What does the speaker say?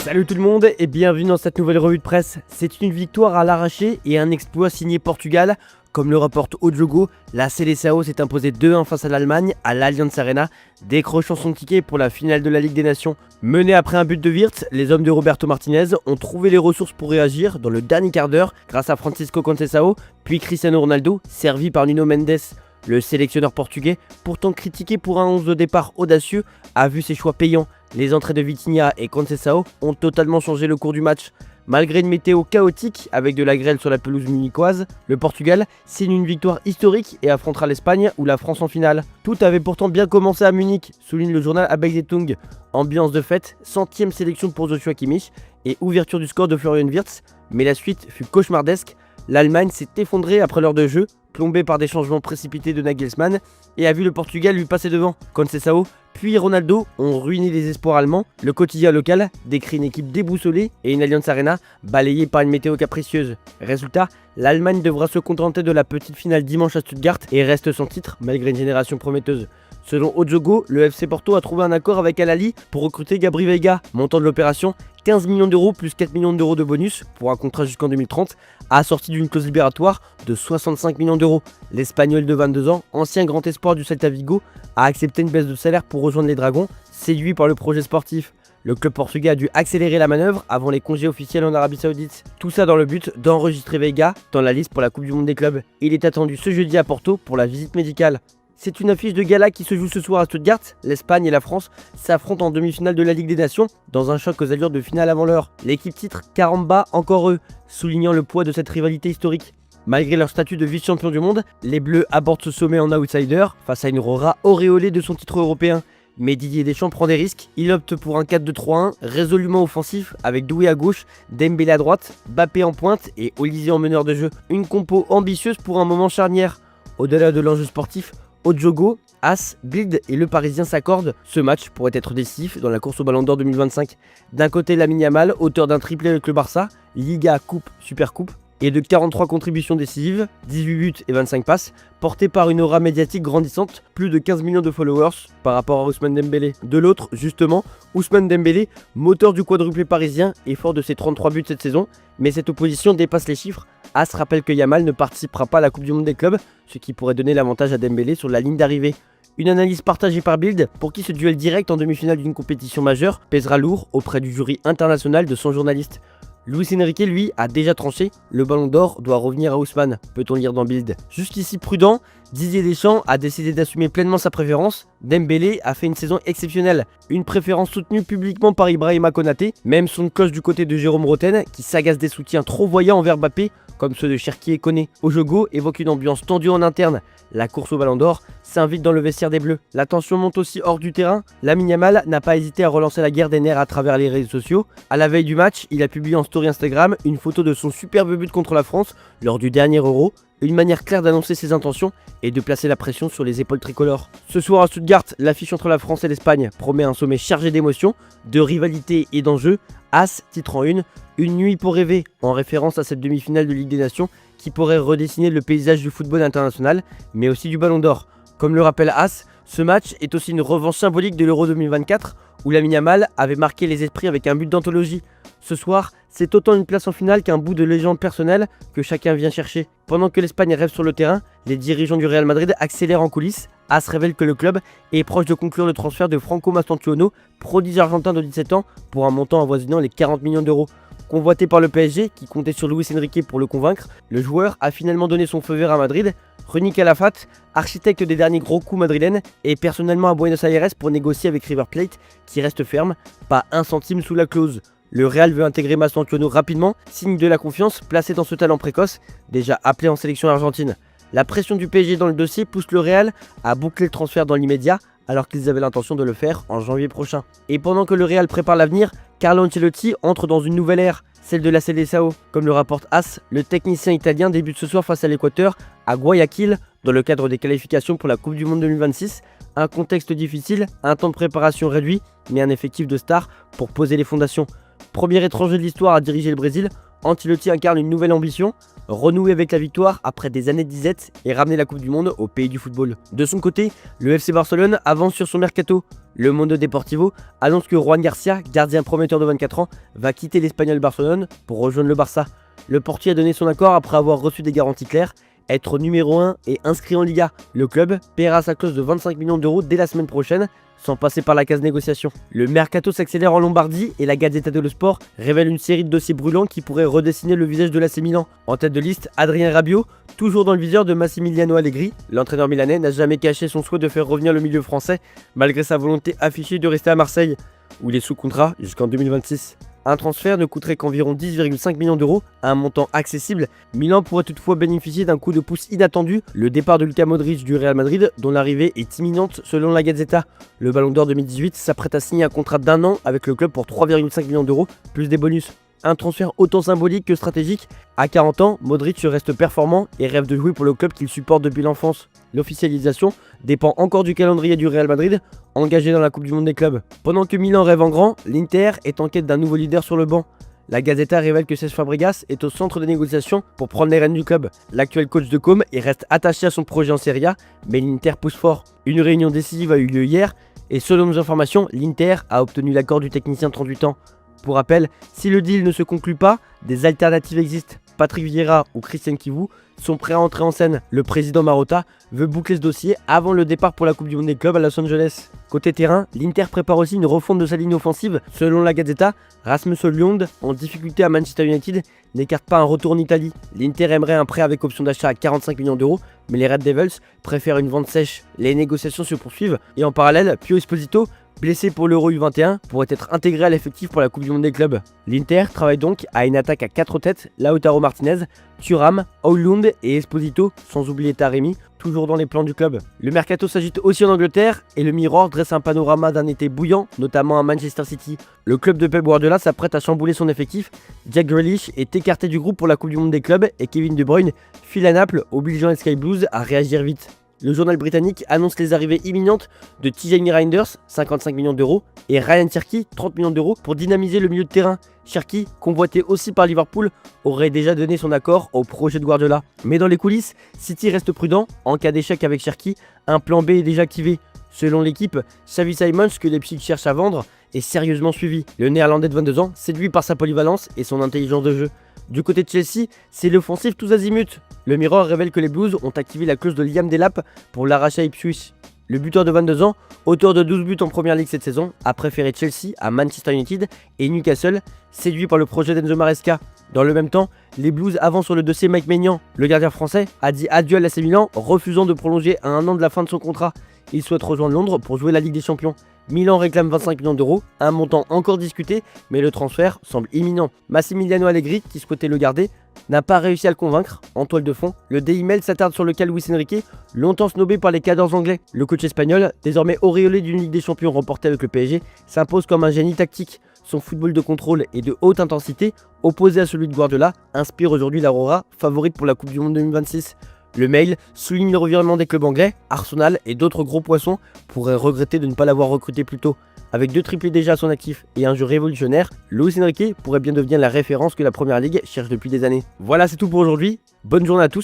Salut tout le monde et bienvenue dans cette nouvelle revue de presse. C'est une victoire à l'arraché et un exploit signé Portugal. Comme le rapporte Ojogo, la Seleção s'est imposée 2-1 face à l'Allemagne à l'Allianz Arena, décrochant son ticket pour la finale de la Ligue des Nations. Menés après un but de Wirtz, les hommes de Roberto Martinez ont trouvé les ressources pour réagir dans le dernier quart d'heure grâce à Francisco Conceição, puis Cristiano Ronaldo, servi par Nuno Mendes. Le sélectionneur portugais, pourtant critiqué pour un 11 de départ audacieux, a vu ses choix payants. Les entrées de Vitinha et Conceição ont totalement changé le cours du match. Malgré une météo chaotique avec de la grêle sur la pelouse munichoise, le Portugal signe une victoire historique et affrontera l'Espagne ou la France en finale. Tout avait pourtant bien commencé à Munich, souligne le journal Abeilleitung. Ambiance de fête, 100e sélection pour Joshua Kimmich et ouverture du score de Florian Wirtz, mais la suite fut cauchemardesque. L'Allemagne s'est effondrée après l'heure de jeu, plombée par des changements précipités de Nagelsmann, et a vu le Portugal lui passer devant. Conceição puis Ronaldo ont ruiné les espoirs allemands. Le quotidien local décrit une équipe déboussolée et une Allianz Arena balayée par une météo capricieuse. Résultat, l'Allemagne devra se contenter de la petite finale dimanche à Stuttgart et reste sans titre malgré une génération prometteuse. Selon Ojogo, le FC Porto a trouvé un accord avec Al Ahly pour recruter Gabri Veiga. Montant de l'opération, 15 millions d'euros plus 4 millions d'euros de bonus pour un contrat jusqu'en 2030, assorti d'une clause libératoire de 65 millions d'euros. L'Espagnol de 22 ans, ancien grand espoir du Celta Vigo, a accepté une baisse de salaire pour rejoindre les Dragons, séduit par le projet sportif. Le club portugais a dû accélérer la manœuvre avant les congés officiels en Arabie Saoudite. Tout ça dans le but d'enregistrer Veiga dans la liste pour la Coupe du Monde des clubs. Il est attendu ce jeudi à Porto pour la visite médicale. C'est une affiche de gala qui se joue ce soir à Stuttgart. L'Espagne et la France s'affrontent en demi-finale de la Ligue des Nations dans un choc aux allures de finale avant l'heure. L'équipe titre Caramba encore eux, soulignant le poids de cette rivalité historique. Malgré leur statut de vice-champion du monde, les Bleus abordent ce sommet en outsider face à une Rora auréolée de son titre européen. Mais Didier Deschamps prend des risques, il opte pour un 4-2-3-1 résolument offensif avec Doué à gauche, Dembélé à droite, Mbappé en pointe et Olise en meneur de jeu. Une compo ambitieuse pour un moment charnière. Au-delà de l'enjeu sportif, Ojogo, As, Bild et le Parisien s'accordent. Ce match pourrait être décisif dans la course au Ballon d'Or 2025. D'un côté, Lamine Yamal, auteur d'un triplé avec le Barça, Liga, Coupe, Supercoupe, et de 43 contributions décisives, 18 buts et 25 passes, porté par une aura médiatique grandissante, plus de 15 millions de followers par rapport à Ousmane Dembélé. De l'autre, justement, Ousmane Dembélé, moteur du quadruplé parisien et fort de ses 33 buts cette saison, mais cette opposition dépasse les chiffres. As rappelle que Yamal ne participera pas à la Coupe du Monde des clubs, ce qui pourrait donner l'avantage à Dembélé sur la ligne d'arrivée. Une analyse partagée par Bild, pour qui ce duel direct en demi-finale d'une compétition majeure pèsera lourd auprès du jury international de son journaliste. Luis Enrique, lui, a déjà tranché, le Ballon d'Or doit revenir à Ousmane, peut-on lire dans Bild. Jusqu'ici prudent, Didier Deschamps a décidé d'assumer pleinement sa préférence. Dembélé a fait une saison exceptionnelle, une préférence soutenue publiquement par Ibrahima Konaté, même son cloche du côté de Jérôme Roten, qui s'agace des soutiens trop voyants envers Mbappé, comme ceux de Cherki et Koné. Ojogo évoque une ambiance tendue en interne. La course au Ballon d'Or s'invite dans le vestiaire des Bleus. La tension monte aussi hors du terrain. Lamine Yamal n'a pas hésité à relancer la guerre des nerfs à travers les réseaux sociaux. À la veille du match, il a publié en story Instagram une photo de son superbe but contre la France lors du dernier Euro. Une manière claire d'annoncer ses intentions et de placer la pression sur les épaules tricolores. Ce soir à Stuttgart, l'affiche entre la France et l'Espagne promet un sommet chargé d'émotions, de rivalité et d'enjeux. As, titre en une nuit pour rêver, en référence à cette demi-finale de Ligue des Nations qui pourrait redessiner le paysage du football international, mais aussi du Ballon d'Or. Comme le rappelle As, ce match est aussi une revanche symbolique de l'Euro 2024, où Lamine Yamal avait marqué les esprits avec un but d'anthologie. Ce soir, c'est autant une place en finale qu'un bout de légende personnelle que chacun vient chercher. Pendant que l'Espagne rêve sur le terrain, les dirigeants du Real Madrid accélèrent en coulisses. As révèle que le club est proche de conclure le transfert de Franco Mastantuono, prodige argentin de 17 ans, pour un montant avoisinant les 40 millions d'euros. Convoité par le PSG, qui comptait sur Luis Enrique pour le convaincre, le joueur a finalement donné son feu vert à Madrid. Runi Calafat, architecte des derniers gros coups madrilènes, est personnellement à Buenos Aires pour négocier avec River Plate, qui reste ferme, pas un centime sous la clause. Le Real veut intégrer Mastantuono rapidement, signe de la confiance placé dans ce talent précoce, déjà appelé en sélection argentine. La pression du PSG dans le dossier pousse le Real à boucler le transfert dans l'immédiat, alors qu'ils avaient l'intention de le faire en janvier prochain. Et pendant que le Real prépare l'avenir, Carlo Ancelotti entre dans une nouvelle ère, celle de la Seleção. Comme le rapporte As, le technicien italien débute ce soir face à l'Équateur, à Guayaquil, dans le cadre des qualifications pour la Coupe du Monde 2026. Un contexte difficile, un temps de préparation réduit, mais un effectif de stars pour poser les fondations. Premier étranger de l'histoire à diriger le Brésil, Ancelotti incarne une nouvelle ambition, renouer avec la victoire après des années de disette et ramener la Coupe du Monde au pays du football. De son côté, le FC Barcelone avance sur son mercato. Le Mundo Deportivo annonce que Juan Garcia, gardien prometteur de 24 ans, va quitter l'Espagnol Barcelone pour rejoindre le Barça. Le portier a donné son accord après avoir reçu des garanties claires, être numéro 1 et inscrit en Liga. Le club paiera sa clause de 25 millions d'euros dès la semaine prochaine, sans passer par la case négociation. Le mercato s'accélère en Lombardie et la Gazzetta dello Sport révèle une série de dossiers brûlants qui pourraient redessiner le visage de l'AC Milan. En tête de liste, Adrien Rabiot, toujours dans le viseur de Massimiliano Allegri. L'entraîneur milanais n'a jamais caché son souhait de faire revenir le milieu français, malgré sa volonté affichée de rester à Marseille, où il est sous contrat jusqu'en 2026. Un transfert ne coûterait qu'environ 10,5 millions d'euros, un montant accessible. Milan pourrait toutefois bénéficier d'un coup de pouce inattendu, le départ de Luka Modric du Real Madrid, dont l'arrivée est imminente selon la Gazzetta. Le Ballon d'Or 2018 s'apprête à signer un contrat d'1 an avec le club pour 3,5 millions d'euros, plus des bonus. Un transfert autant symbolique que stratégique. À 40 ans, Modric reste performant et rêve de jouer pour le club qu'il supporte depuis l'enfance. L'officialisation dépend encore du calendrier du Real Madrid, engagé dans la Coupe du Monde des clubs. Pendant que Milan rêve en grand, l'Inter est en quête d'un nouveau leader sur le banc. La Gazzetta révèle que Cesc Fabregas est au centre des négociations pour prendre les rênes du club. L'actuel coach de Côme reste attaché à son projet en Serie A, mais l'Inter pousse fort. Une réunion décisive a eu lieu hier et selon nos informations, l'Inter a obtenu l'accord du technicien de 38 ans. Pour rappel, si le deal ne se conclut pas, des alternatives existent. Patrick Vieira ou Christian Kivou sont prêts à entrer en scène. Le président Marotta veut boucler ce dossier avant le départ pour la Coupe du Monde des clubs à Los Angeles. Côté terrain, l'Inter prépare aussi une refonte de sa ligne offensive. Selon la Gazzetta, Rasmus Højlund, en difficulté à Manchester United, n'écarte pas un retour en Italie. L'Inter aimerait un prêt avec option d'achat à 45 millions d'euros, mais les Red Devils préfèrent une vente sèche. Les négociations se poursuivent et en parallèle, Pio Esposito, blessé pour l'Euro U21, pourrait être intégré à l'effectif pour la Coupe du Monde des clubs. L'Inter travaille donc à une attaque à 4 têtes, Lautaro Martinez, Thuram, Højlund et Esposito, sans oublier Taremi, toujours dans les plans du club. Le mercato s'agite aussi en Angleterre et le Mirror dresse un panorama d'un été bouillant, notamment à Manchester City. Le club de Pep Guardiola s'apprête à chambouler son effectif. Jack Grealish est écarté du groupe pour la Coupe du Monde des clubs et Kevin De Bruyne file à Naples, obligeant les Sky Blues à réagir vite. Le journal britannique annonce les arrivées imminentes de Tijani Reinders, 55 millions d'euros, et Ryan Cherki, 30 millions d'euros, pour dynamiser le milieu de terrain. Cherki, convoité aussi par Liverpool, aurait déjà donné son accord au projet de Guardiola. Mais dans les coulisses, City reste prudent. En cas d'échec avec Cherki, un plan B est déjà activé. Selon l'équipe, Xavi Simons, que Leipzig cherche à vendre, est sérieusement suivi. Le néerlandais de 22 ans, séduit par sa polyvalence et son intelligence de jeu. Du côté de Chelsea, c'est l'offensive tous azimuts. Le Mirror révèle que les Blues ont activé la clause de Liam Delap pour l'arracher à Ipswich. Le buteur de 22 ans, auteur de 12 buts en première ligue cette saison, a préféré Chelsea à Manchester United et Newcastle, séduit par le projet d'Enzo Maresca. Dans le même temps, les Blues avancent sur le dossier Mike Maignan. Le gardien français a dit adieu à l'AC Milan, refusant de prolonger à 1 an de la fin de son contrat. Il souhaite rejoindre Londres pour jouer la Ligue des Champions. Milan réclame 25 millions d'euros, un montant encore discuté, mais le transfert semble imminent. Massimiliano Allegri, qui souhaitait le garder, n'a pas réussi à le convaincre. En toile de fond, le Daily Mail s'attarde sur le cas Luis Enrique, longtemps snobé par les cadors anglais. Le coach espagnol, désormais auréolé d'une Ligue des Champions remportée avec le PSG, s'impose comme un génie tactique. Son football de contrôle et de haute intensité, opposé à celui de Guardiola, inspire aujourd'hui l'Aurora, favorite pour la Coupe du Monde 2026. Le Mail souligne le revirement des clubs anglais. Arsenal et d'autres gros poissons pourraient regretter de ne pas l'avoir recruté plus tôt. Avec 2 triplés déjà à son actif et un jeu révolutionnaire, Luis Enrique pourrait bien devenir la référence que la Première Ligue cherche depuis des années. Voilà, c'est tout pour aujourd'hui. Bonne journée à tous